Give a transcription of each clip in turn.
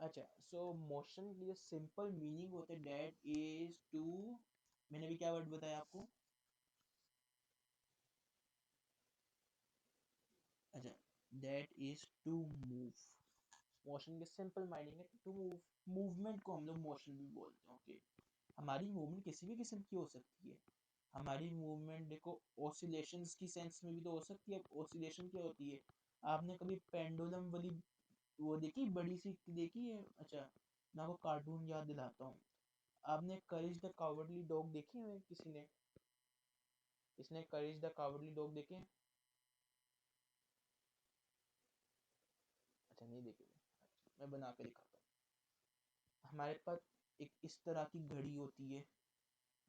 अच्छा, सो मोशन की जो सिंपल मीनिंग होते हैं दैट इज टू, मैंने भी क्या वर्ड बताया आपको? अच्छा, that is to move. Motion के सिंपल मीनिंग है टू मूव। मूवमेंट को हम लोग मोशन भी बोलते हैं। ओके, हमारी मूवमेंट किसी भी किस्म की हो सकती है। हमारी मूवमेंट देखो ऑसिलेशंस की सेंस में भी तो हो सकती है। ऑसिलेशन क्या होती है? आपने कभी पेंडुलम वाली वो देखी, बड़ी सी देखी है? अच्छा, मैं आपको कार्टून याद दिलाता हूँ। आपने करेज द कावर्डली डॉग देखे हैं? किसी ने, इसने करेज द कावर्डली डॉग देखे हैं? अच्छा, नहीं देखे। अच्छा, मैं बना के दिखाता हूँ। हमारे पास एक इस तरह की घड़ी होती है।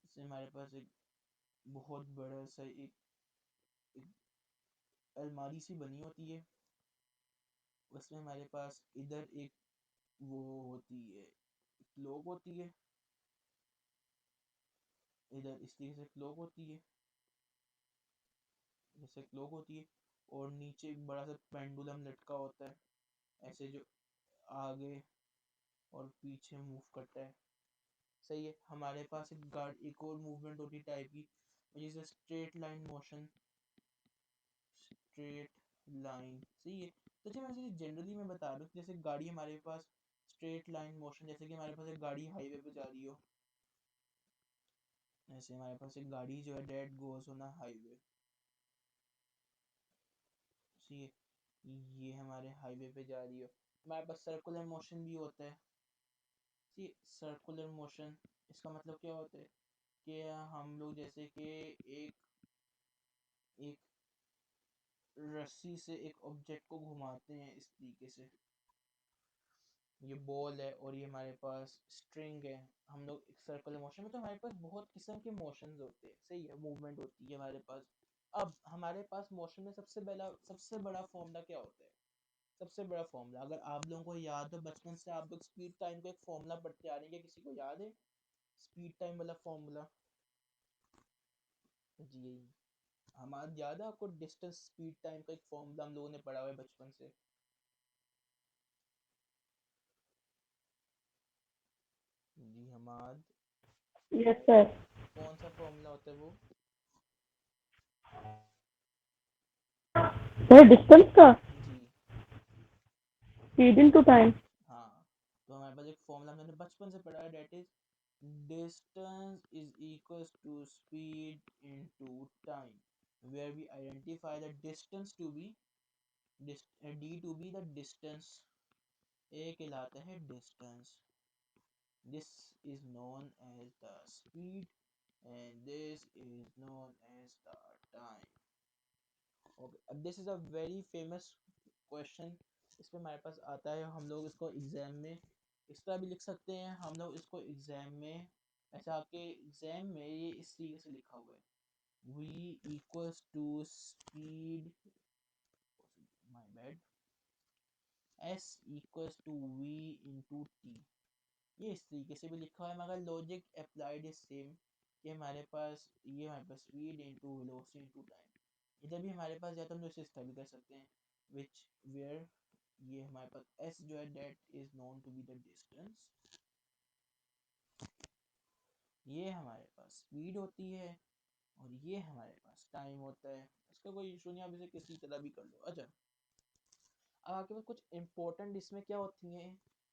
इससे हमारे पास एक बहुत बड़ा सा एक अलमारी सी बनी होती है। उसमें हमारे पास इधर एक वो होती है, क्लॉक होती है। इधर इस तरीके से क्लॉक होती है, जैसे क्लॉक होती है। और नीचे एक बड़ा सा पेंडुलम लटका होता है, ऐसे जो आगे और पीछे मूव करता है। सही है। हमारे पास एक और मूवमेंट होती है टाइप की, जिसे straight line motion. Straight line, सही है। तो जैसे वैसे जनरली मैं बता रहा हूँ, जैसे गाड़ी हमारे पास स्ट्रेट लाइन मोशन, जैसे कि हमारे पास एक गाड़ी हाईवे पे जा रही हो, ऐसे हमारे पास एक गाड़ी जो है डेट गोज ऑन हाईवे। सही है, ये हमारे हाईवे पे जा रही हो। हमारे पास सर्कुलर मोशन भी होता है। सी सर्कुलर मोशन, इसका मतलब क्या होता है कि हम लोग जैसे कि एक एक रस्सी से एक ऑब्जेक्ट को घुमाते हैं इस तरीके से। ये बॉल है और ये हमारे पास स्ट्रिंग है। हम लोग एक सर्कुलर मोशन में, तो हमारे पास बहुत किस्म के मोशंस होते हैं। सही है, मूवमेंट होती है हमारे पास। अब हमारे पास मोशन में सबसे बड़ा फॉर्मूला क्या होता है? सबसे बड़ा फॉर्मूला, अगर आप लोगों को याद हो, बचपन से आप लोग स्पीड टाइम का एक फॉर्मूला पढ़ते आ रहे हैं, क्या किसी को याद है स्पीड टाइम वाला फॉर्मूला? जी, हमारा याद है आपको? डिस्टेंस स्पीड टाइम का एक फॉर्मूला हम लोगों ने पढ़ा हुआ है बचपन से। जी हमाद, यस सर। कौन सा फॉर्मूला होता है वो? सर डिस्टेंस का जी स्पीड इनटू टाइम। हाँ, तो हमारे पास एक फॉर्मूला हमने बचपन से पढ़ा है, that is distance is equals to speed into time, where we identify the distance to be D to be the distance. ए कहलाता है distance. This is known as the speed and this is known as the time. Okay, अब this is a very famous question। इस पे हमारे पास आता है, हम लोग इसको एग्जाम में इस तरह भी लिख सकते हैं। हम लोग इसको एग्जाम में ऐसा, आपके एग्जाम में ये इस तरीके से लिखा हुआ है, v equals to speed, my bad, s equals to v into T. ये इस तरीके से भी लिखा हुआ है, मगर लॉजिक अप्लाइड इज सेम, कि हमारे पास ये हमारे पास speed into velocity into time. इधर भी हमारे पास, या तो हम लोग इसे इस तरह भी कर सकते हैं, विच वेयर ये हमारे पास s जो है that is known to be the distance. ये हमारे पास स्पीड होती है और ये हमारे पास टाइम होता है। इसका कोई इशू नहीं, आप इसे किसी तरह भी कर लो। अच्छा, अब आपके पास कुछ इंपॉर्टेंट इसमें क्या होती हैं,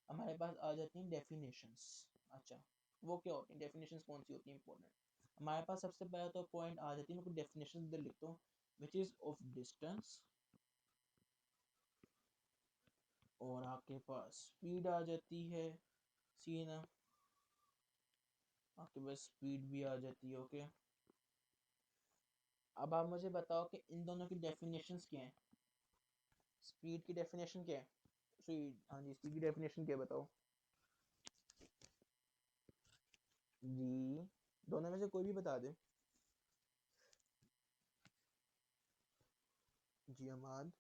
हमारे पास आ जाती हैं डेफिनेशंस। अच्छा, वो क्या होती हैं डेफिनेशंस, कौन सी होती हैं इंपॉर्टेंट? हमारे पास सबसे पहला तो पॉइंट आ जाती है, मैं कुछ डेफिनेशन इधर लिखता हूँ, विच इज ऑफ डिस्टेंस। और आपके पास स्पीड आ जाती है, सी ना, आपके पास स्पीड भी आ जाती है। ओके, अब आप मुझे बताओ कि इन दोनों की डेफिनेशंस क्या हैं। स्पीड की डेफिनेशन क्या है? स्पीड, हाँ जी, स्पीड की डेफिनेशन क्या है बताओ जी। दोनों में से कोई भी बता दे। जी अमाद।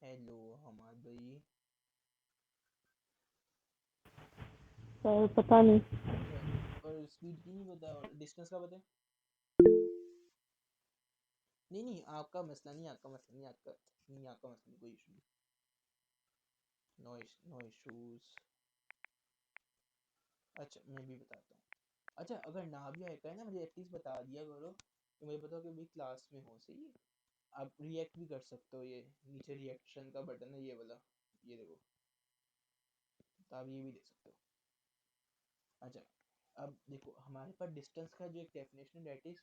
हेलो अमाद भाई। सर पता नहीं। अच्छा, और स्पीड की नहीं पता और डिस्टेंस का पता है? नहीं नहीं, आपका मसला नहीं, आपका मसला नहीं, आपका नहीं, आपका मसला नहीं, कोई इशू नहीं। No no issues. अच्छा मैं भी बताता हूँ। अच्छा अगर ना भी आएगा है ना, मुझे एटलीस्ट बता दिया करो कि मुझे पता हो कि भाई क्लास में हो, सही है। आप रिएक्ट भी कर सकते हो, ये नीचे रिएक्शन का बटन है ये वाला, ये देखो, तो आप ये भी दे सकते हो। अच्छा अब देखो हमारे पास डिस्टेंस का जो एक डेफिनेशन है, दैट इज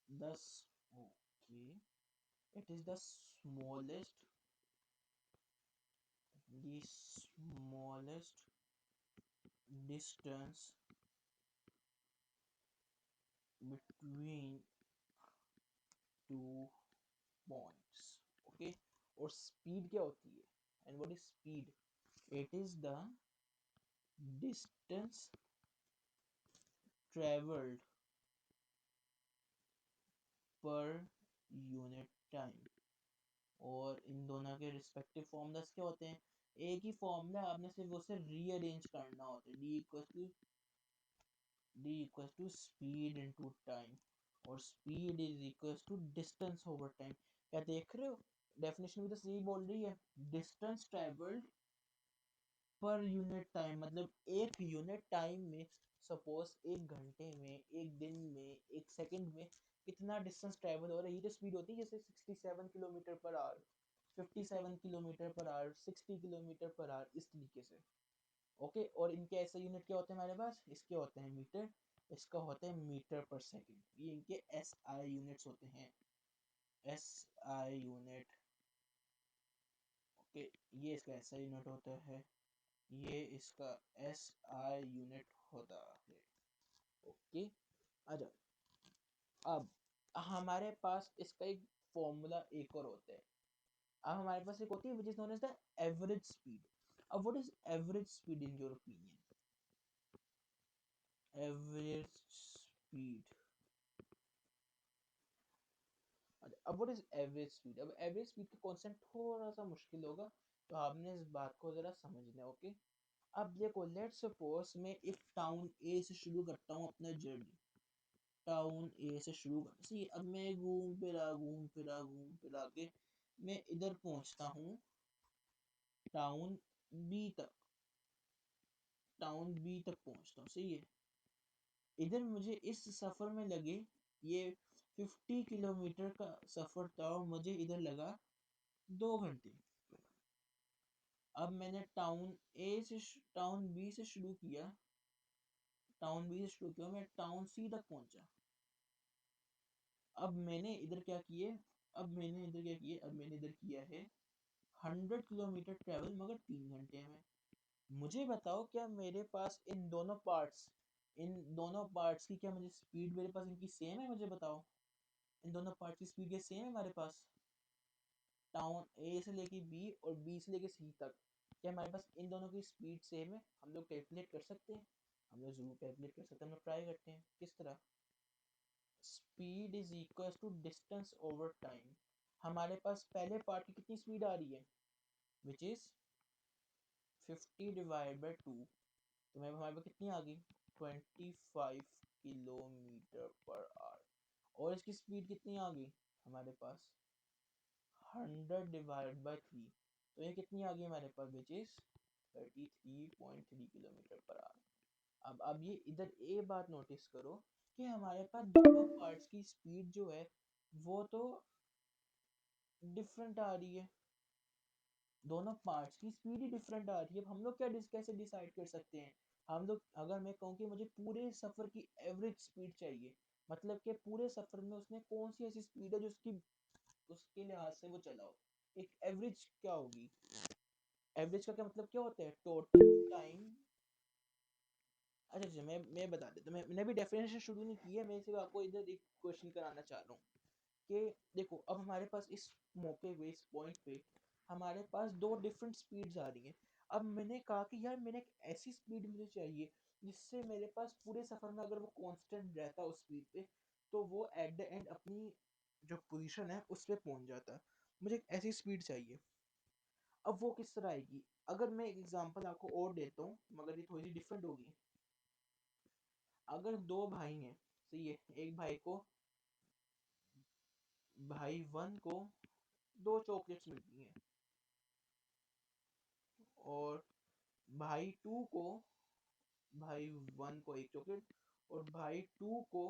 दस, okay, it is the smallest, the smallest distance between two points, okay। और स्पीड क्या होती है, and what is speed? It is the distance travelled पर यूनिट टाइम। और इन दोनों के रिस्पेक्टिव फॉर्मूलाज क्या होते हैं? एक ही फॉर्मूला, आपने सिर्फ उसे रीअरेंज करना होता है। D equal to speed into time, और speed is equal to distance over time. क्या देख रहे हो, डेफिनेशन भी तो सही बोल रही है, डिस्टेंस ट्रेवल्ड पर यूनिट टाइम, मतलब एक यूनिट टाइम में, सपोज एक घंटे में, एक दिन में, एक सेकंड में कितना डिस्टेंस ट्रेवल हो रहा है, ये तो स्पीड होती है। जैसे 67 kilometre per our, 57 kilometre per our, 60 kilometre per our, इस तरीके से, ओके। और इनके ऐसे यूनिट क्या होते हैं हमारे पास, इसके होते हैं मीटर, इसका होता है मीटर पर सेकंड, ये इनके एस आई यूनिट्स होते हैं, एस आई यूनिट, ओके। ये इसका एस आई यूनिट होता है, ये इसका एस आई यूनिट होता है, ओके। अच्छा अब हमारे पास इसका एक फॉर्मूला एक और होता है। अब हमारे पास एक होती है which is known as the average speed. अब what is average speed in your opinion? Average speed, अब व्हाट इज एवरेज स्पीड? अब एवरेज स्पीड का कॉन्सेप्ट थोड़ा सा मुश्किल होगा, तो आपने इस बात को जरा समझना है, ओके। अब देखो, लेट्स सपोज मैं एक टाउन ए से शुरू करता हूँ अपना जर्नी, टाउन ए से शुरू कर सी, अब मैं घूम फिरा के मैं इधर पहुंचता हूँ, टाउन बी तक, टाउन बी तक पहुंचता हूँ, सही है। इधर मुझे इस सफर में लगे, ये 50 किलोमीटर का सफर था और मुझे इधर लगा 2 घंटे। अब मैंने टाउन बी से शुरू किया, मैं टाउन सी तक पहुंचा। अब मैंने इधर क्या किए, अब मैंने इधर किया है 100 किलोमीटर ट्रेवल, मगर 3 घंटे में। मुझे बताओ क्या मेरे पास इन दोनों पार्ट्स की क्या मुझे स्पीड, मेरे पास इनकी सेम है? मुझे बताओ, इन दोनों पार्ट्स की स्पीड क्या सेम है हमारे पास, टाउन ए से लेके बी और बी से लेके सी तक? क्या हमारे पास इन दोनों की स्पीड सेम है? हम लोग कैलकुलेट कर सकते हैं, हम लोग जरूर कैलकुलेट कर सकते हैं। हम लोग ट्राई करते हैं, किस तरह? Speed is equal to distance over time. हमारे पास पहले पार्ट की कितनी स्पीड आ रही है, विच इज 50/2, तो मैं हमारे पास कितनी आ गई, 25 किलोमीटर पर आवर। और इसकी स्पीड कितनी आ गई हमारे पास, 100/3, तो ये कितनी आ गई हमारे पास, which is 33.3 kilometre per hour. अब ये इधर ये बात नोटिस करो कि हमारे पास दोनों पार्ट्स की स्पीड जो है वो तो डिफरेंट आ रही है, दोनों पार्ट्स की स्पीड ही डिफरेंट आ रही है। अब हम लोग कैसे डिसाइड कर सकते हैं? हम लोग, अगर मैं कहूँ कि मुझे पूरे सफ़र की एवरेज स्पीड चाहिए, मतलब कि पूरे सफ़र में उसने कौन सी ऐसी स्पीड है जो उसके लिहाज से वो चला हो, एक एवरेज क्या होगी? एवरेज का क्या मतलब क्या होता है, टोटल टाइम। अच्छा अच्छा, मैं बता देता हूँ, मैंने भी डेफिनेशन शुरू नहीं की है, मैं सिर्फ आपको इधर एक क्वेश्चन कराना चाह रहा हूँ कि देखो, अब हमारे पास इस मौके पे, इस पॉइंट पे हमारे पास दो डिफरेंट स्पीड्स आ रही हैं। अब मैंने कहा कि यार मैंने एक ऐसी स्पीड मुझे चाहिए जिससे मेरे पास पूरे सफ़र में अगर वो कांस्टेंट रहता उस स्पीड पे, तो वो एट द एंड अपनी जो पोजीशन है उस पर पहुंच जाता। मुझे एक ऐसी स्पीड चाहिए। अब वो किस तरह आएगी? अगर मैं एक एग्जांपल आपको और देता हूँ मगर ये थोड़ी सी डिफरेंट होगी। अगर दो भाई हैं, सही है, एक भाई वन को दो चॉकलेट्स मिलती हैं और भाई टू को भाई वन को एक चॉकलेट और भाई टू को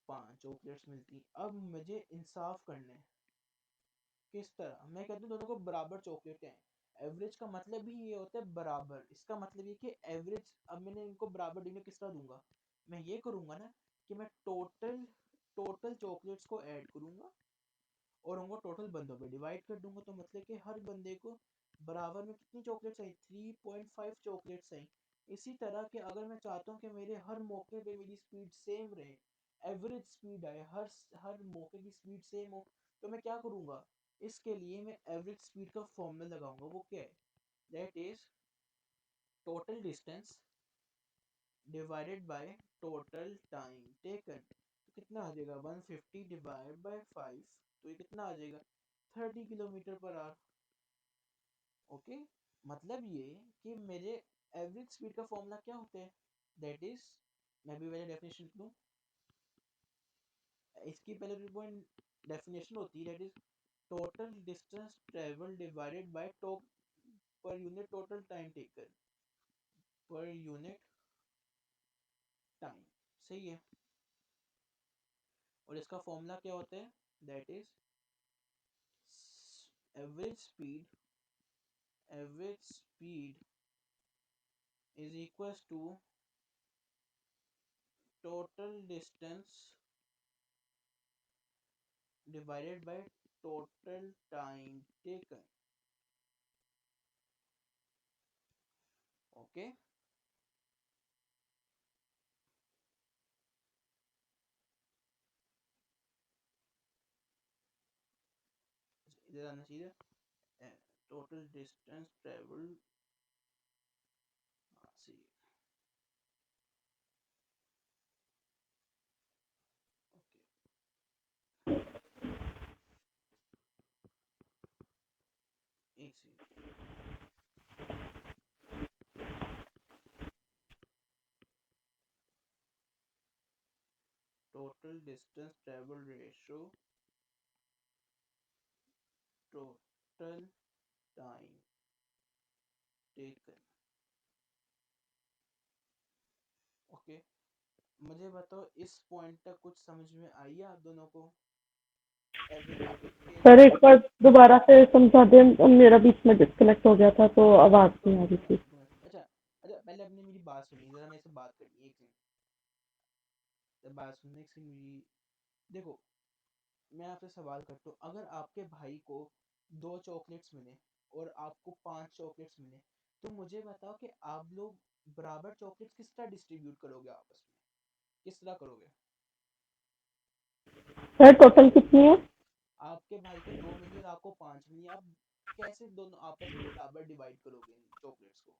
पांच चॉकलेट्स मिलती। अब मुझे इंसाफ करना है। किस तरह? मैं कहता हूँ दोनों को बराबर चॉकलेट हैं। एवरेज का मतलब ही ये होता है बराबर। इसका मतलब ये कि एवरेज, अब मैंने इनको बराबर डिवीजन किस तरह दूंगा? मैं ये करूंगा ना कि मैं टोटल टोटल चॉकलेट्स को ऐड करूंगा और उनको टोटल बंदों पे डिवाइड कर दूंगा। तो मतलब कि हर बंदे को बराबर में कितनी चॉकलेट्स आई? 3.5 चॉकलेट्स आई। इसी तरह के अगर मैं चाहता हूँ कि मेरे हर मौके पे मेरी स्पीड सेम रहे, एवरेज स्पीड आए, हर हर मौके की स्पीड सेम हो, तो मैं क्या करूँगा? इसके लिए मैं एवरेज स्पीड का फॉर्मूला लगाऊंगा। वो क्या है? That is total distance divided by total time taken. तो कितना आ जाएगा? 150 डिवाइड बाय 5, तो ये कितना आ जाएगा? 30 किलोमीटर पर आवर। ओके, मतलब ये कि मेरे एवरेज स्पीड का फॉर्मूला क्या होता है? दैट इज, मैं भी पहले डेफिनेशन लिख दूँ। इसकी पहले पॉइंट डेफिनेशन होती है, that is total distance travel divided by per unit total time taken per unit time. सही है। और इसका फॉर्मूला क्या होता है? That is average speed is equals to total distance divided by total time taken. Okay, इधर आना चाहिए total distance travel. See, okay, एक second. Total distance travel ratio total time taken. Okay, मुझे बताओ इस पॉइंट तक कुछ समझ में आई आप दोनों को? एवरेज के सर एक बार दोबारा से समझा दें, मेरा बीच में डिस्कनेक्ट हो गया था तो आवाज़ कोई नहीं आ बात रही नहीं, थी। अच्छा अच्छा, पहले अपने मेरी बात सुनिए जरा, मेरे से बात करिए एक सेकंड। बात सुनने से मेरी, देखो, मैं आपसे सवाल करता हूँ, अगर आपके भाई को दो चॉकलेट्स मिले और आपको पांच चॉकलेट्स मिले, तो मुझे बताओ कि आप लोग बराबर चॉकलेट्स किस तरह डिस्ट्रीब्यूट करोगे आपस में? किस तरह करोगे? सर टोटल कितनी है? आपके भाई को दो मिली और आपको पांच मिली, आप कैसे दोनों आपस में बराबर डिवाइड करोगे इन चॉकलेट्स को?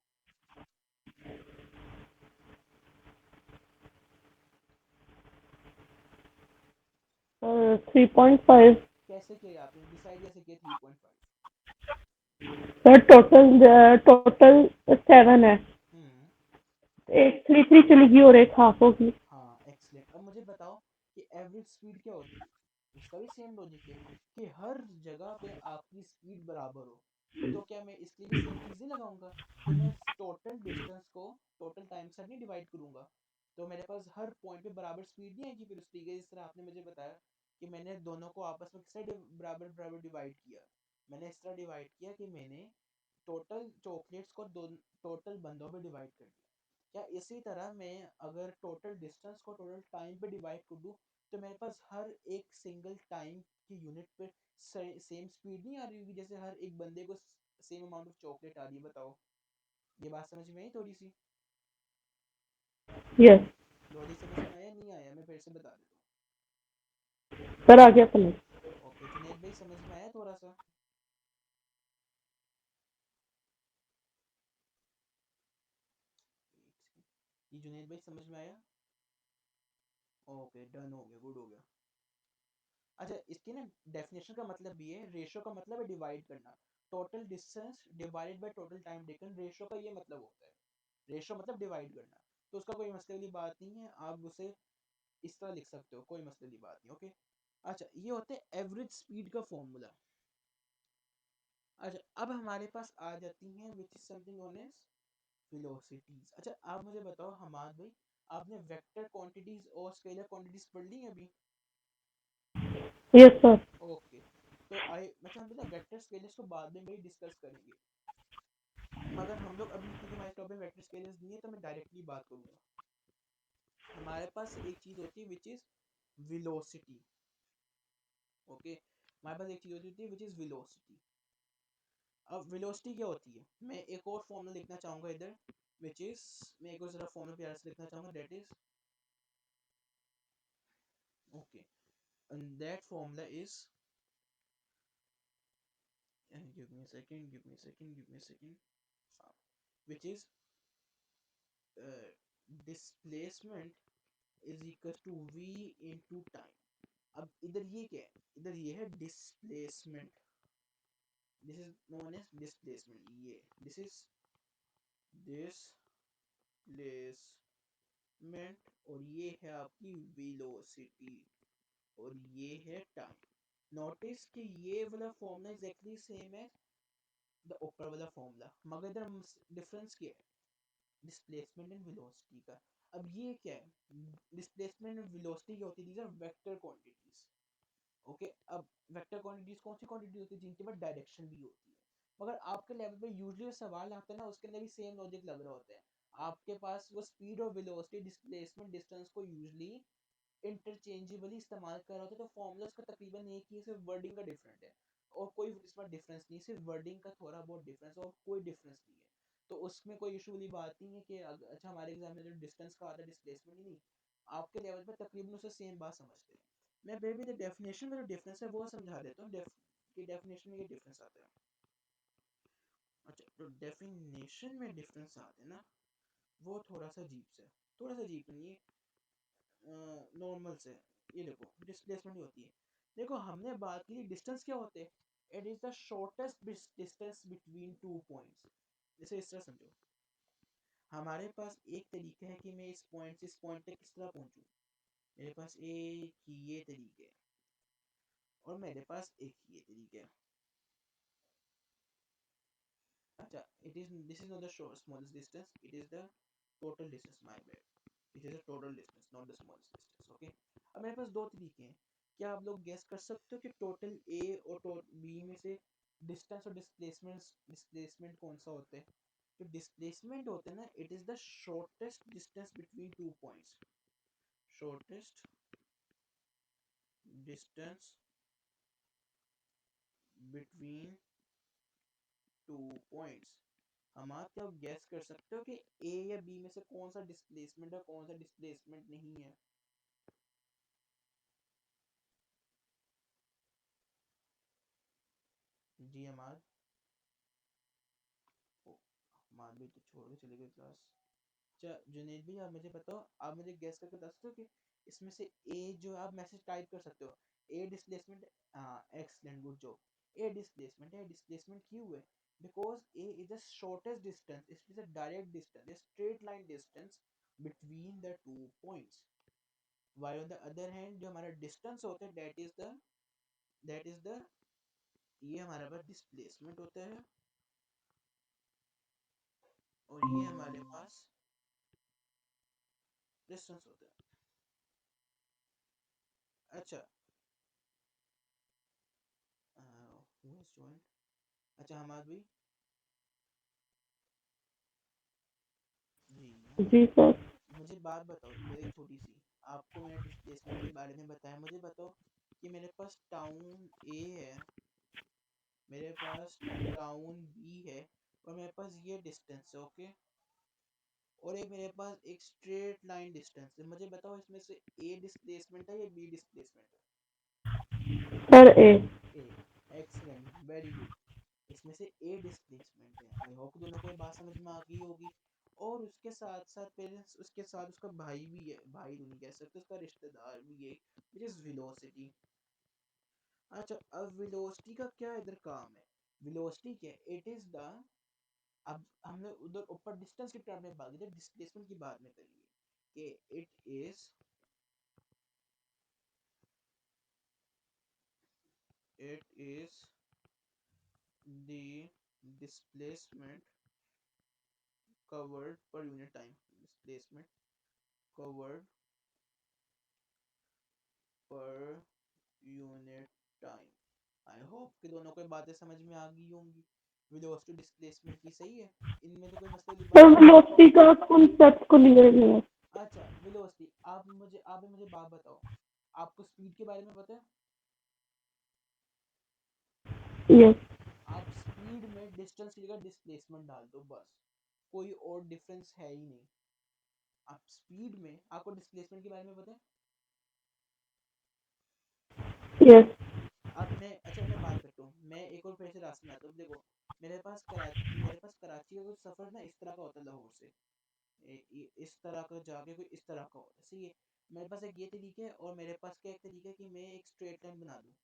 3.5। कैसे किया आपने डिसाइड, कैसे किया 3.5? सर टोटल 7 है। हम्म, एक 3 3 चली गई और एक हाफ होगी। हाँ, एक्सलेंट। अब मुझे बताओ कि एवरेज स्पीड क्या होती है? इसका भी सेम लॉजिक है कि हर जगह पे आपकी स्पीड बराबर हो। तो क्या मैं इसके लिए भी सेम चीज़ ही लगाऊंगा कि मैं टोटल डिस्टेंस को टोटल टाइम से नहीं डिवाइड करूंगा? तो मेरे पास हर पॉइंट पे बराबर स्पीड नहीं आएगी फिर उस तरीके जिस तरह आपने मुझे बताया कि मैंने दोनों को आपस में किस तरह बराबर बराबर डिवाइड किया। मैंने इस तरह डिवाइड किया कि मैंने टोटल चॉकलेट्स को दो टोटल बंदों में डिवाइड कर दिया। क्या इसी तरह मैं अगर टोटल डिस्टेंस को टोटल टाइम पे डिवाइड कर दूं, तो मेरे पास हर एक सिंगल टाइम की यूनिट पे सेम स्पीड नहीं आ रही होगी, जैसे हर एक बंदे को सेम अमाउंट ऑफ चॉकलेट आ रही है? बताओ, ये बात समझ में आई थोड़ी सी? यस। लॉजिक समझ में आया नहीं आया? मैं फिर से बता देता सर आ गया समझ। हूँ। ओके जुनेद भाई, समझ में आया थोड़ा सा? ये जुनेद भाई समझ में आया? ओके, डन हो गया, गुड हो गया। अच्छा, इसकी ना डेफिनेशन का मतलब भी है, रेशो का मतलब है डिवाइड करना। Total distance divided by total time taken, ratio का ये मतलब होता है, रेशो मतलब डिवाइड करना, तो उसका कोई मसले वाली बात नहीं है, आप उसे इस तरह लिख सकते हो, कोई मसले वाली बात नहीं, ओके। अच्छा, ये होते हैं एवरेज स्पीड का फॉर्मूला। अच्छा, अब हमारे पास आ जाती हैं which is something known as velocities. अच्छा, आप मुझे बताओ हमाद भाई, आपने वेक्टर क्वांटिटीज और स्केलर क्वांटिटीज पढ़ ली हैं अभी? Yes sir. ओके, तो आई मतलब हम लोग वेक्टर स्केलर्स को बाद में भी डिस्कस करेंगे, मगर हम लोग अभी क्योंकि हमारे टॉपिक वेक्टर स्केलर्स नहीं है तो मैं डायरेक्टली बात करूंगा। हमारे पास एक चीज होती है विच इज वेलोसिटी, ओके, हमारे पास एक चीज होती है विच इज वेलोसिटी। अब वेलोसिटी क्या होती है, मैं एक और फॉर्मूला लिखना चाहूंगा इधर, विच इज, मैं एक और जरा फॉर्मूला प्यार से लिखना चाहूंगा, that is, okay, and that formula is, give me a second, give me a second, give me a second, which is displacement is equal to v into time। अब इधर ये क्या है, इधर ये है displacement, this is known as displacement, ये this is displacement, और ये है आपकी वेलोसिटी, और ये है टाइम। नोटिस कि ये वाला फॉर्मूला एग्जैक्टली सेम है द ऊपर वाला फॉर्मूला, मगर इधर डिफरेंस क्या है, डिस्प्लेसमेंट एंड वेलोसिटी का। अब ये क्या है, डिस्प्लेसमेंट एंड वेलोसिटी क्या होती है, these are vector quantities, okay. अब वेक्टर क्वांटिटीज कौन सी क्वांटिटी होती है, जिनके पास डायरेक्शन भी होती है, मगर आपके लेवल पे यूजुअली सवाल आता है ना, उसके अंदर भी सेम लॉजिक लग रहा होता है। आपके पास वो स्पीड और वेलोसिटी डिस्प्लेसमेंट डिस्टेंस को यूजुअली इंटरचेंजेबली इस्तेमाल कर रहा होता है, तो फॉर्मूला उसका तकरीबन एक ही है, सिर्फ वर्डिंग का डिफरेंट है, और कोई इसमें डिफरेंस नहीं, सिर्फ वर्डिंग का थोड़ा बहुत डिफरेंस, और कोई डिफरेंस नहीं है, तो उसमें कोई इशू वाली बात नहीं है कि अच्छा हमारे एग्जाम में जो डिस्टेंस का आता है डिस्प्लेसमेंट ही नहीं, आपके लेवल पर तकरीबन उसे सेम बात समझते हैं। मैं बेबी द डेफिनेशन में जो डिफरेंस है वो समझा देता हूँ, कि डेफिनेशन में ये डिफरेंस आता है। अच्छा, तो डेफिनेशन में डिफरेंस आते हैं ना, वो थोड़ा सा अजीब से, थोड़ा सा अजीब नहीं है, नॉर्मल से। ये देखो डिस्प्लेसमेंट ही होती है, देखो हमने बात की डिस्टेंस क्या होते हैं, it is the shortest distance between two points. जैसे इस तरह समझो, हमारे पास एक तरीका है कि मैं इस पॉइंट से इस पॉइंट तक किस तरह पहुंचूं, मेरे पास एक ये तरीके है, और मेरे पास एक ये तरीका है। अच्छा, it is, this is not the smallest distance, it is the total distance, my bad, it is a total distance not the smallest distance, okay। अब मेरे पास दो तरीके हैं, क्या आप लोग गेस कर सकते हो कि टोटल ए और बी में से डिस्टेंस और डिस्प्लेसमेंट कौन सा होता है? जो डिस्प्लेसमेंट होता है ना, it is the shortest distance between two points, shortest distance between two points. हम आप क्या गैस कर सकते हो कि ए या बी में से कौन सा डिस्प्लेसमेंट है, कौन सा डिस्प्लेसमेंट नहीं है? जी हमार, ओ, हमार भी तो छोड़ के चले गए क्लास। अच्छा जुनेद भी, आप मुझे बताओ, आप मुझे गैस करके बता सकते हो कि इसमें से ए, जो आप मैसेज टाइप कर सकते हो, ए डिस्प्लेसमेंट, हाँ एक्सलेंट, गुड जॉब, ए डिस्प्लेसमेंट है, डिस्प्लेसमेंट क्यों है, because A is the shortest distance, it is a direct distance, straight line distance between the two points, while on the other hand जो हमारा distance होता है दैट इज द ये हमारे पास displacement होता है, और ये हमारे पास डिस्टेंस होता है। अच्छा, हु हैज जॉइंड, अच्छा हमाद भी, जी हाँ, जी सर। मुझे बात बताओ इधर एक छोटी सी, आपको मैंने डिस्प्लेसमेंट के बारे में बताया, मुझे बताओ कि मेरे पास टाउन ए है, मेरे पास टाउन बी है, और मेरे पास ये डिस्टेंस है, ओके, और एक मेरे पास एक स्ट्रेट लाइन डिस्टेंस है, मुझे बताओ इसमें से ए डिस्प्लेसमेंट है या बी डिस्प्लेसमेंट सर ए। है? ए, एक्सीलेंट, वेरी गुड, इसमें से ए डिस्प्लेसमेंट है। आई होप दोनों को ये बात समझ में आ गई होगी, और उसके साथ साथ पेरेंट्स, उसके साथ उसका भाई भी है, भाई तो नहीं कह सकते, उसका रिश्तेदार भी है, विच इज वेलोसिटी। अच्छा, अब वेलोसिटी का क्या इधर काम है, वेलोसिटी क्या है? इट इज द, अब हमने उधर ऊपर डिस्टेंस के टर्म में बात की, डिस्प्लेसमेंट की बात में करिए कि it is the displacement covered per unit time, displacement covered per unit time. I hope कि दोनों को बातें समझ में आ गई होंगी, वेलोसिटी डिस्प्लेसमेंट की, सही है, इनमें तो कोई मसले वाली सर बात नहीं है। वेलोसिटी का कॉन्सेप्ट क्लियर नहीं है। अच्छा वेलोसिटी, आप मुझे बात बताओ, आपको स्पीड के बारे में पता है? यस। आप स्पीड में डिस्टेंस की जगह डिस्प्लेसमेंट डाल दो बस, कोई और डिफरेंस है ही नहीं। आप स्पीड में, आपको डिस्प्लेसमेंट के बारे में पता है? यस। अब मैं, अच्छा मैं बात करता हूँ, मैं एक और फिर से रास्ते में आता हूँ, देखो मेरे पास कराची का कुछ सफ़र ना इस तरह का होता है, लाहौर से इस तरह का जाके कोई इस तरह का होता है, सही है। मेरे पास एक ये तरीका है, और मेरे पास क्या एक तरीका है कि मैं एक स्ट्रेट लाइन बना दूँ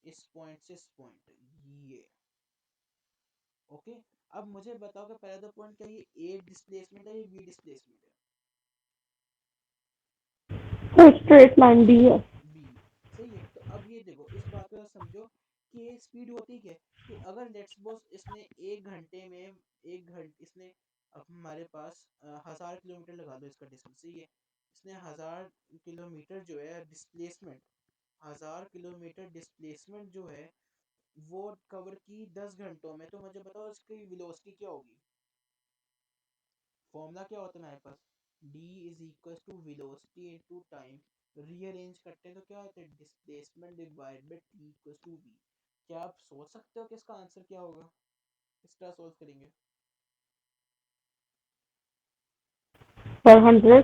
इस पॉइंट से इस पॉइंट, ये ओके। अब मुझे बताओ कि पहला तो पॉइंट क्या, ये ए डिस्प्लेसमेंट है, ये बी डिस्प्लेसमेंट है? सर स्ट्रेट लाइन भी है। बी, सही है। तो अब ये देखो, इस बात को समझो कि स्पीड होती क्या है, कि अगर लेट्स सपोज इसने 1 घंटे में, 1 घंटे इसने, अब हमारे पास 1000 किलोमीटर लगा दो इसका डिस्टेंस, सही है। इसने 1000 किलोमीटर जो है डिस्प्लेसमेंट, 1000 किलोमीटर डिस्प्लेसमेंट जो है वो कवर की 10 घंटों में, तो मुझे बताओ इसकी वेलोसिटी क्या होगी? फॉर्मूला क्या होता है हमारे पास, d is equal to velocity into time, rearrange करते हैं तो क्या होता है, displacement divide by t equal to v। क्या आप सोच सकते हो कि इसका आंसर क्या होगा? किस तरह सोल्व करेंगे? सर 100।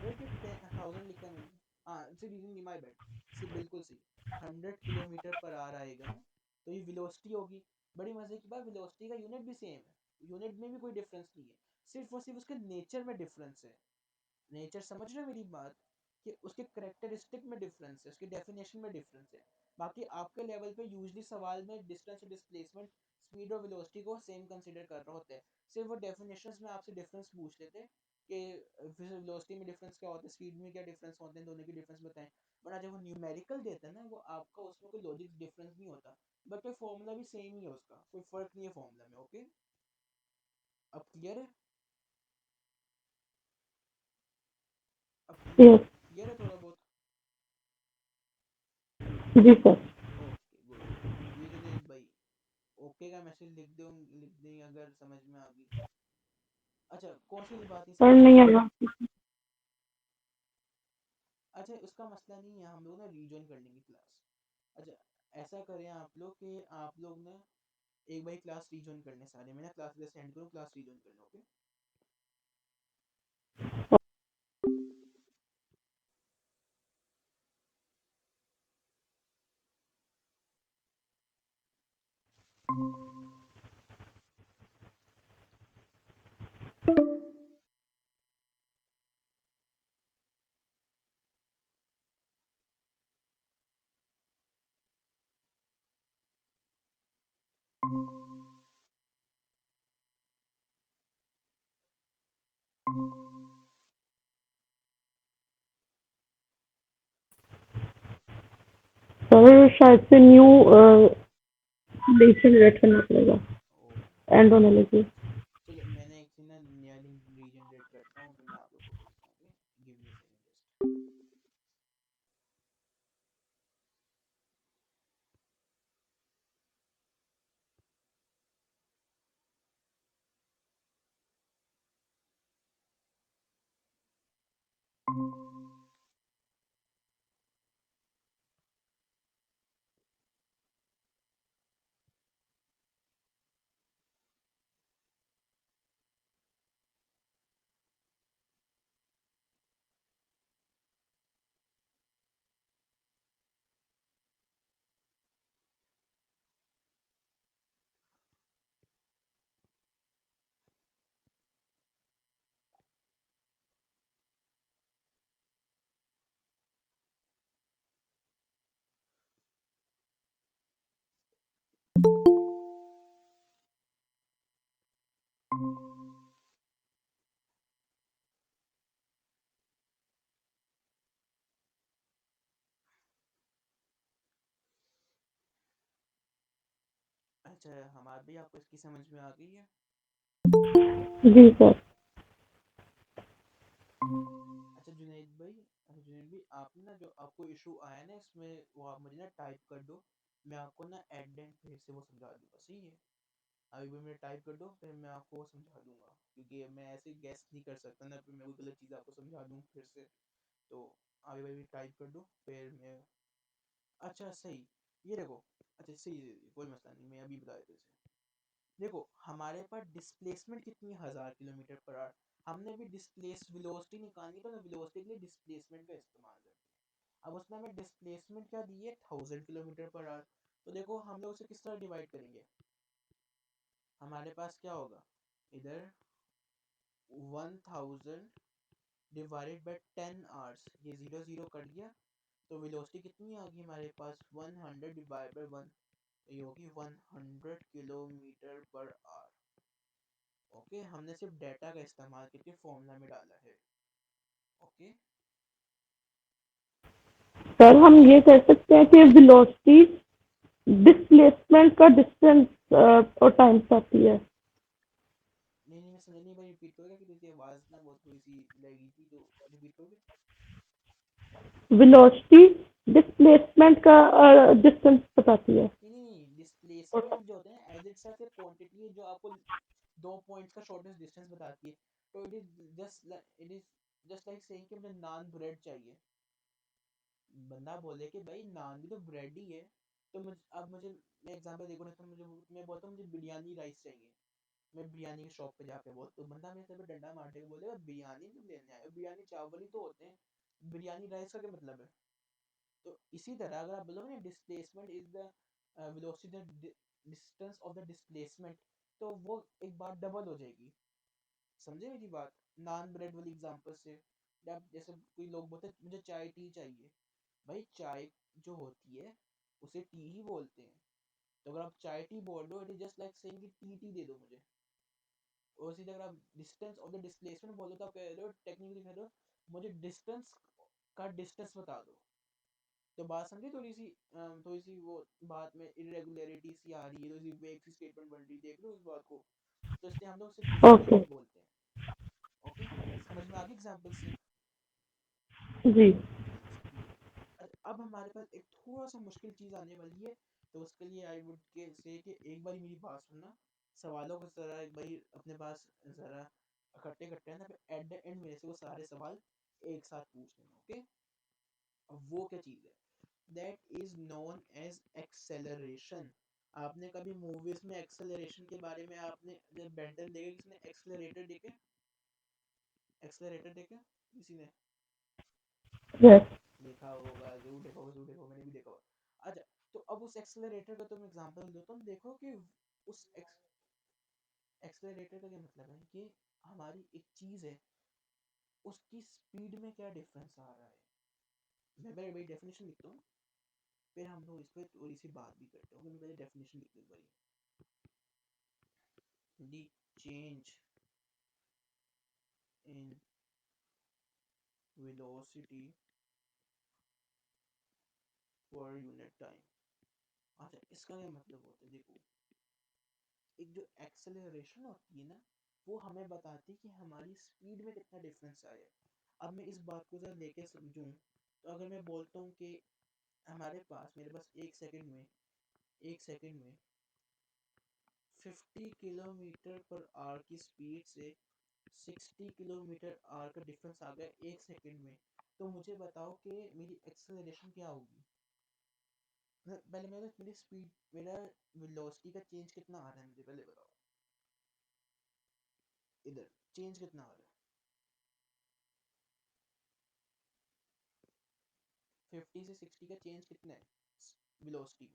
100 या 1000 लिखा है मैंने? हाँ सी रीजन, माय बैड, सी बिल्कुल सी, 100 किलोमीटर पर आवर आएगा ना, तो ये वेलोसिटी होगी। बड़ी मजे की बात, वेलोसिटी का यूनिट भी सेम है, यूनिट में भी कोई डिफरेंस नहीं है, सिर्फ और सिर्फ उसके नेचर में डिफरेंस है। नेचर समझ रहे हो मेरी बात, कि उसके करेक्टरिस्टिक में डिफरेंस है, उसकी डेफिनेशन में डिफरेंस है। बाकी आपके लेवल पे यूजली सवाल में डिस्टेंस और डिस्प्लेसमेंट, स्पीड और वेलोसिटी को सेम कंसीडर कर रहे होते हैं, सिर्फ वो डेफिनेशंस में आपसे डिफरेंस पूछ लेते हैं कि वेलोसिटी में डिफरेंस क्या होता है, स्पीड में क्या डिफरेंस होते हैं, दोनों की डिफरेंस बताएं। वरना जब वो न्यूमेरिकल देते हैं ना, वो आपका उसमें कोई लॉजिक डिफरेंस नहीं होता, बट ये फॉर्मूला भी सेम ही है, उसका कोई फर्क नहीं है फॉर्मूला में, ओके। अब क्लियर है? अब क्लियर यस। है, क्लियर है थोड़ा बहुत? जी सर। Okay good. ये जो देख भाई, ओके का मैसेज लिख दो, लिख देंगे अगर समझ में आ गई। अच्छा कौन सी बात नहीं सर समझ में नहीं आई? आया। अच्छा उसका मसला नहीं है, हम लोग ना रीजॉइन कर लेंगे क्लास। अच्छा ऐसा करें आप लोग कि आप लोग ना एक बार क्लास रीजॉइन कर लें सारे, मैं ना क्लास लिस्ट सेंड करूँ, क्लास रीजॉइन कर लो, ओके। सर शायद से न्यू लिंक से जनरेट करना पड़ेगा। ओके एंड होने लगी। अच्छा, चलो मैंने एक ना नया लिंक रीजनरेट करता हूँ, फिर मैं आप लोग को भेजता हूँ, okay, give me a second just. अच्छा, हमारे भी आपको इसकी समझ में आ गई है। जी सर। अच्छा जुनैद भाई, आप ना जो आपको इशू आया ना इसमें, वो आप मुझे ना टाइप कर दो। मैं आपको ना एट द एंड फिर से वो समझा दूंगा, सही है? अभी भी मैं टाइप कर दो, फिर मैं आपको वो समझा दूंगा, क्योंकि मैं ऐसे गैस नहीं कर सकता ना, फिर मैं कोई गलत चीज़ आपको समझा दूँ फिर से। तो अभी भाई भी टाइप कर दो, फिर मैं। अच्छा सही, ये देखो। अच्छा सही, कोई मसला नहीं, मैं अभी बता देता हूँ। देखो हमारे पास डिस्प्लेसमेंट कितनी है, 1000 किलोमीटर पर आवर। हमने भी डिस्प्लेस वेलोसिटी निकालनी, तो वेलोसिटी के लिए डिस्प्लेसमेंट का इस्तेमाल करते हैं। अब उसने हमें डिस्प्लेसमेंट क्या दी है, 1000 किलोमीटर पर आवर। तो देखो हम लोग उसे किस तरह डिवाइड करेंगे। हमारे पास क्या होगा, इधर 1000 डिवाइडेड बाई 10 आवर्स, ये जीरो जीरो कट गया। तो वेलोसिटी कितनी आ गई हमारे पास, 100 डिवाइड बाई 1, ये होगी 100 किलोमीटर पर आवर। ओके, हमने सिर्फ डेटा का इस्तेमाल करके फॉर्मूला में डाला है। ओके। सर हम ये कह सकते हैं कि वेलोसिटी डिस्प्लेसमेंट का डिस्टेंस और टाइम्स आती है। नहीं नहीं, मैं समझ नहीं भाई, रिपीट करोगे कि तेरी आवाज़ ना बहुत थोड़ी सी लगी थी, तो रिपीट करोगे? वेलोसिटी डिस्प्लेसमेंट का डिस्टेंस बताती है। नहीं नहीं नहीं, डिस्प्लेसमेंट जो होता है ना, एज इट्स अ क्वांटिटी है जो आपको दो पॉइंट्स का शॉर्टेस्ट डिस्टेंस बताती है। तो it is just like saying कि मुझे नान ब्रेड चाहिए। बंदा बोले कि भाई नान भी तो ब्रेड ही है। तो अब मुझे, मैं एग्जांपल देखो ना, तो मुझे, मैं बोलता हूँ मुझे बिरयानी राइस चाहिए। मैं बिरयानी की शॉप पे जाके बोल, तो बंदा मेरे सर पे डंडा मारते हुए बोलेगा बिरयानी तुम लेने आए हो, बिरयानी चावल ही तो होते हैं, बिरयानी राइस का क्या मतलब है? तो इसी तरह अगर आप बोलोगे ना displacement is the velocity distance of the displacement, तो वो एक बात डबल हो जाएगी। समझे मेरी बात? नान ब्रेड वाली एग्जांपल से, जब जैसे कोई लोग बोलते हैं मुझे चाय टी चाहिए। भाई चाय जो होती है उसे टी ही बोलते हैं। तो अगर आप चाय टी बोल रहे हो, it is just like saying कि टी टी दे दो मुझे। और इसी तरह अगर आप डिस्टेंस ऑफ द डिस्प्लेसमेंट बोलो, तो आप कह रहे हो, टेक्निकली कह रहे हो मुझे डिस्टेंस का डिस्टेंस बता दो। तो बात समझे, थोड़ी सी वो बात में इरेगुलरिटी सी आ रही है, थोड़ी सी वेग सी स्टेटमेंट बन रही है, देख लो उस बात को। तो इसलिए हम लोग उसे ओके। डिस्टेंस बोलते हैं। ओके, समझ में आ गई एग्जाम्पल से? जी। ठीक है। अब हमारे पास एक थोड़ा सा मुश्किल चीज़ आने वाली है। तो उसके लिए आई वुड के से कि एक बार मेरी बात सुनना, सवालों को ज़रा एक बार अपने पास ज़रा इकट्ठे करते हैं ना, फिर एट द एंड मेरे से वो सारे सवाल एक साथ पूछ लेना। ओके। अब वो क्या चीज़ है, that is known as acceleration. आपने कभी मूवीज में एक्सेलरेशन के बारे में, आपने जब बेंटन देखे, किसी ने एक्सेलरेटर देखे? एक्सेलरेटर देखे किसी ने? यस। देखा होगा, जरूर देखा होगा, जरूर देखा होगा, मैंने भी देखा होगा। अच्छा, तो अब उस एक्सेलरेटर का तुम एग्जांपल दो, तुम देखो कि उस एक्सेलरेटर का क्या मतलब है, कि हमारी एक चीज़ है, उसकी स्पीड में क्या डिफरेंस आ रहा है। मैं पहले भाई डेफिनेशन लिखता हूँ, फिर हम लोग इस पर थोड़ी सी बात भी करते हैं। मैं पहले डेफिनेशन लिख दूँ भाई। the change in velocity per unit time। अच्छा, इसका क्या मतलब होता है, देखो एक जो एक्सेलरेशन होती है ना, वो हमें बताती है कि हमारी स्पीड में कितना डिफरेंस आया है। अब मैं इस बात को जरा लेके समझूं, तो अगर मैं बोलता हूँ कि मेरे पास एक सेकंड में 50 किलोमीटर पर आवर की स्पीड से 60 किलोमीटर आवर का डिफरेंस आ गया एक सेकंड में। तो मुझे बताओ कि मेरी एक्सेलरेशन क्या होगी। पहले मेरी स्पीड, मेरा वेलोसिटी का चेंज कितना आ रहा है, मुझे पहले बताओ। इधर चेंज कितना आ रहा है, 50 से 60 का चेंज कितना है वेलोसिटी में?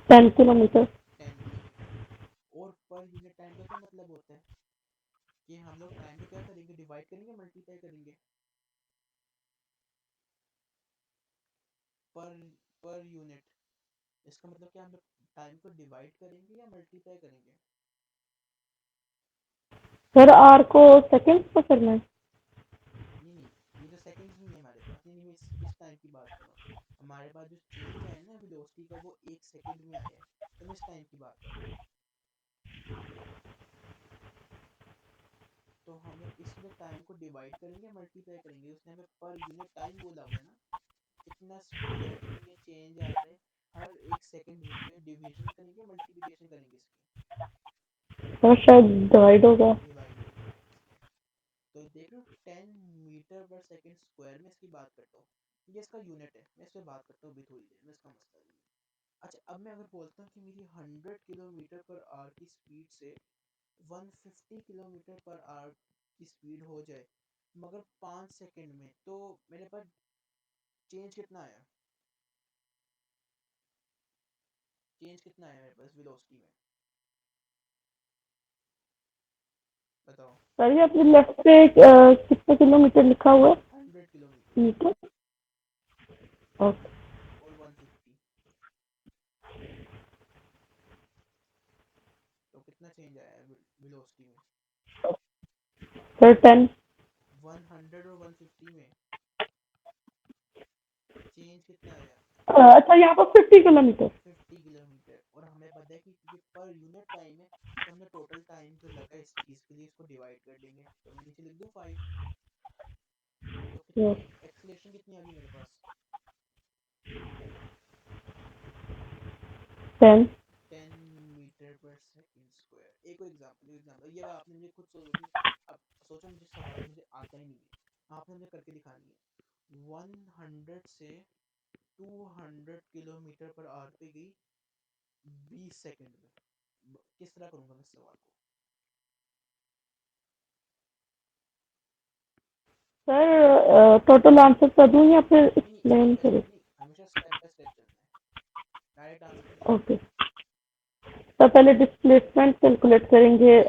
10 किलोमीटर। 10 किलोमीटर। और पर यूनिट टाइम का क्या मतलब होता है, कि हम लोग टाइम को क्या करेंगे, डिवाइड करेंगे, मल्टीप्लाई करेंगे। पर पर यूनिट, इसका मतलब क्या हम लोग टाइम को डिवाइड करेंगे या मल्टीप्लाई करेंगे? सर आर को सेकंड्स में करना है। नहीं नहीं, ये तो सेकंड्स नहीं है हमारे पास, नहीं नहीं, मैं इस टाइम की बात कर रहा हूँ। हमारे पास जो चेंज है ना वेलोसिटी का वो 1 सेकंड में आया है, तो हम इस टाइम की बात कर रहे हैं। तो हमें इसमें टाइम को डिवाइड करेंगे, मल्टीप्लाई करेंगे, उसने हमें पर यूनिट टाइम बोला हुआ है ना, कितना स्पीड है, कितनी चेंज आ रहा है हर 1 सेकंड में, तो ये डिवीजन करेंगे मल्टीप्लिकेशन करेंगे इसकी, और शायद डिवाइड होगा। डिवाइड होगा इसकी। तो देख लो 10 मीटर पर सेकंड स्क्वायर में इसकी बात करता हूँ, ये इसका यूनिट है, मैं इस पर बात करता हूँ अभी थोड़ी देर में, इसका मसला नहीं है। अच्छा, अब मैं अगर बोलता हूँ कि मेरी 100 किलोमीटर पर आवर की स्पीड से 150 किलोमीटर पर आवर की स्पीड हो जाए मगर 5 सेकंड में, तो मेरे पास चेंज कितना आया, चेंज कितना आया मेरे पास वेलोसिटी में, बताओ। सर ये आपने लेफ्ट पे कितने किलोमीटर लिखा हुआ है? 100 किलोमीटर मीटर। ओके। और 150, तो कितना चेंज आया है वेलोसिटी में, सर 10। 100 और 150 में चेंज कितना आया, अच्छा यहाँ पर 50 किलोमीटर। 50 किलोमीटर। और हमें पता है कि क्योंकि पर यूनिट टाइम है, तो हमने टोटल टाइम जो लगा इस चीज़ के लिए इसको डिवाइड कर देंगे, तो मैं नीचे लिख दूँ 5। तो कितनी एक्सलेशन कितनी आ गई मेरे पास, 10। 10 मीटर पर सेकंड स्क्वायर। एक और एग्जाम्पल, ये आपने मुझे खुद सोचो कि, अब सोचो मुझे सवाल मुझे आता ही नहीं है, आपने मुझे करके दिखानी है। 100 से 200 किलोमीटर पर आवर पे गई 20 सेकंड में, किस तरह करूंगा मैं इस सवाल को, सर टोटल आंसर कर दूँ या फिर नहीं नहीं स्टेप एक्सप्लेन बाय करें? स्टेप नहीं, हमेशा स्टेप बाय स्टेप चलना है, डायरेक्ट आंसर पे नहीं जाना। ओके। तो पहले डिस्प्लेसमेंट कैलकुलेट करेंगे। ये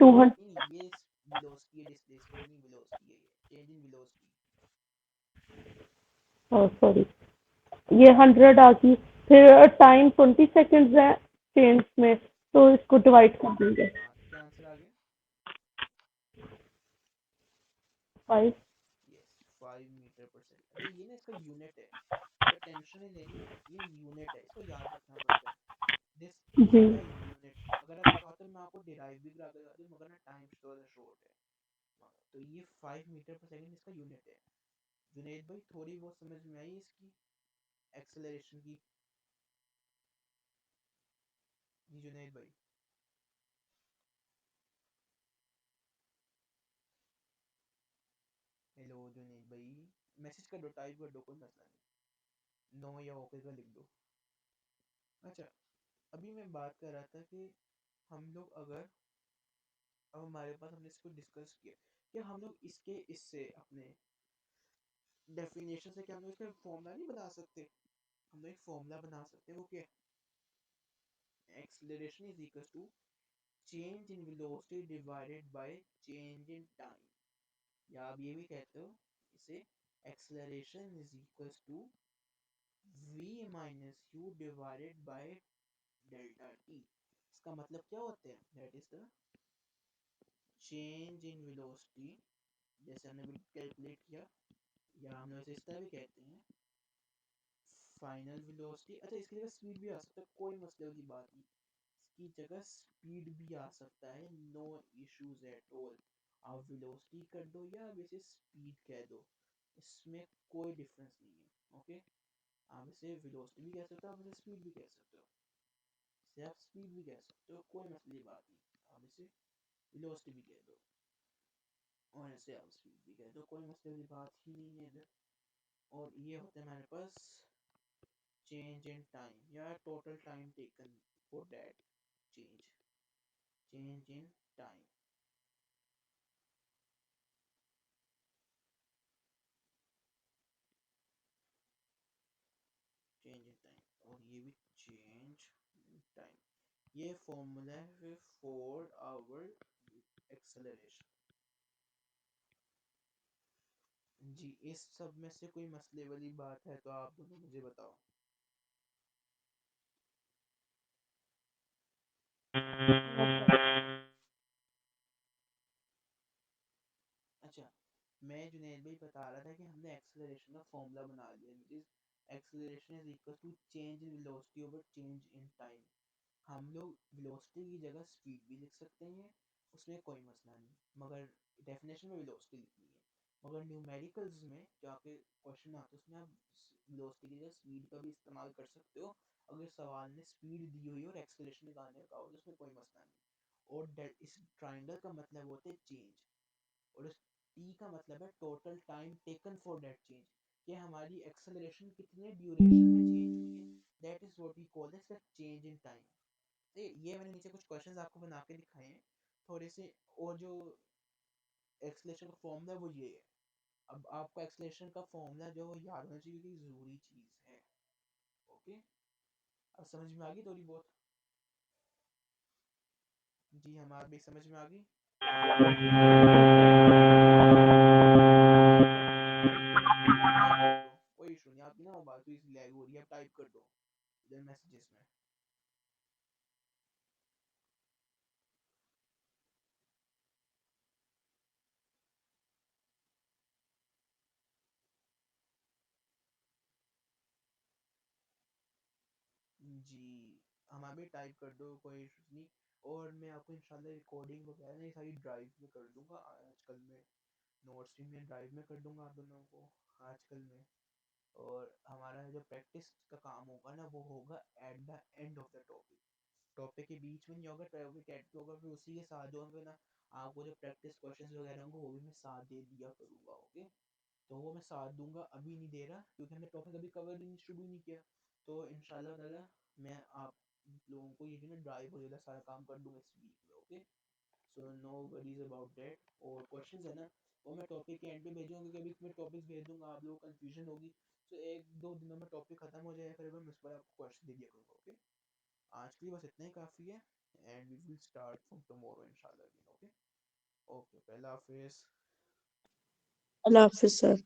200। नहीं नहीं, ये वेलोसिटी है, डिस्प्लेसमेंट नहीं, वेलोसिटी है, ये चेंज इन वेलोसिटी। सॉरी, ये 100 आ गई। फिर टाइम 20 सेकेंड्स है चेंज में, तो इसको डिवाइड कर देंगे। हाँ, तो क्या आंसर आ गया, 5। यस 5 मीटर पर सेकंड। अच्छा ये ना इसका यूनिट है, तो टेंशन नहीं लेनी, ये यूनिट है, इसको याद रखना पड़ता है, this is G. The unit. अगर आप चाहो तो मैं आपको डिराइव भी करा दूँ, मगर ना टाइम शॉर्ट है। हाँ, तो ये 5 मीटर पर सेकंड इसका यूनिट है। जुनेद भाई थोड़ी बहुत समझ में आई इसकी एक्सेलरेशन की, जी जुनेद भाई, हेलो जुनेद भाई, मैसेज कर दो, टाइप कर दो, कोई मसला नहीं, नो या ओके का लिख दो। अच्छा, अभी मैं बात कर रहा था कि हम लोग अगर, अब हमारे पास हमने इसको डिस्कस किया कि हम लोग इसके इससे अपने डेफिनेशन से क्या हम लोग इसका फॉर्मूला नहीं बना सकते, हम लोग एक फॉर्मूला बना सकते हैं, वो क्या है, acceleration is equal to change in velocity divided by change in time, या आप ये भी कहते हो इसे, acceleration is equal to v minus U divided by delta T. इसका मतलब क्या होता है, that is the change in velocity, जैसे हमने अभी कैलकुलेट किया, या हम लोग इसे इस तरह भी कहते हैं फाइनल वेलोसिटी। अच्छा इसकी जगह स्पीड भी आ सकता है, कोई मसले की बात नहीं, इसकी जगह स्पीड भी आ सकता है, नो इश्यूज एट ऑल। आप वेलोसिटी कर दो या आप इसे स्पीड कह दो, इसमें कोई डिफरेंस नहीं है, ओके। आप इसे वेलोसिटी भी कह सकते हो, आप इसे स्पीड भी कह सकते हो, इसे आप स्पीड भी कह सकते हो, कोई मसले की बात नहीं, आप इसे वेलोसिटी भी कह दो और ऐसे आप स्पीड भी कह दो, कोई मसले की बात ही नहीं है इधर। और ये होता है हमारे पास चेंज इन टाइम या total time taken for that change, change in time, change in time, और ये भी चेंज इन टाइम। ये फॉर्मूला है फॉर आवर एक्सेलरेशन। जी, इस सब में से कोई मसले वाली बात है तो आप दोनों मुझे बताओ। अच्छा, मैं जुनैद भाई बता रहा था कि हमने एक्सेलरेशन का फॉर्मूला बना लिया, which is acceleration is equal to change in velocity over change in time. हम लोग वेलोसिटी की जगह स्पीड भी लिख सकते हैं, उसमें कोई मसला नहीं, मगर डेफिनेशन में वेलोसिटी लिखनी है। मगर न्यूमेरिकल्स में जाके क्वेश्चन आता है, उसमें आप वेलोसिटी की जगह स्पीड का भी इस्तेमाल कर सकते हो। अगर सवाल ने स्पीड दी हुई और एक्सेलरेशन निकालने का हो तो उसमें कोई मसला नहीं। और इस ट्राइंगल का मतलब होता है चेंज, और इस टी का मतलब है total time taken for that change, कि हमारी एक्सेलरेशन कितने ड्यूरेशन में चेंज हुई है। That is what we call this the change in time. ये मैंने नीचे कुछ क्वेश्चंस आपको बना के दिखाए हैं थोड़े से। और जो एक्सेलरेशन का फॉर्मूला वो ये है। अब आपको एक्सेलरेशन का फॉर्मूला जो वो याद होना चाहिए कि ज़रूरी चीज़ है। ओके, अब समझ में आ गई थोड़ी बहुत? जी हमारा भी समझ में आ गई। टाइप कर दो, कोई इशू नहीं, आपकी ना आवाज़ तो इसलिए लैग हो रही है, आप टाइप कर दो इधर मैसेजेस में। जी हमारा भी टाइप कर दो, कोई इशू नहीं। और मैं आपको इंशाल्लाह रिकॉर्डिंग वगैरह ना ये सारी ड्राइव में कर दूंगा आजकल में। नोट्स भी मैं ड्राइव में कर दूंगा आप दोनों को आजकल में। और हमारा जो प्रैक्टिस का काम होगा ना वो होगा at the end of the topic. Topic के बीच में नहीं होगा, टॉपिक एट पे होगा, फिर उसी के साथ जो होंगे ना आपको जो प्रैक्टिस क्वेश्चंस वगैरह होंगे वो भी मैं साथ दे दिया करूँगा। ओके, तो वो मैं साथ दूंगा, अभी नहीं दे रहा क्योंकि हमने टॉपिक अभी कवर नहीं शुरू नहीं किया। तो इंशाल्लाह ताला मैं आप लोगों को ये ना ड्राइव वगैरह सारा काम कर दूंगा इस वीक में। Okay, so no worries about that. और क्वेश्चंस है ना वो मैं टॉपिक के एंड पे भेजूंगा, क्योंकि अभी मैं टॉपिक्स भेज दूंगा आप लोगों को कंफ्यूजन होगी। तो एक दो दिनों में टॉपिक खत्म हो जाएगा, फिर मैं उस पर आपको क्वेश्चन दे दिया करूँगा। ओके, आज के लिए बस इतना ही काफ़ी है, and we will start from tomorrow इंशाल्लाह। ओके, ओके, पहला हाफिज़। अल्लाह हाफिज सर।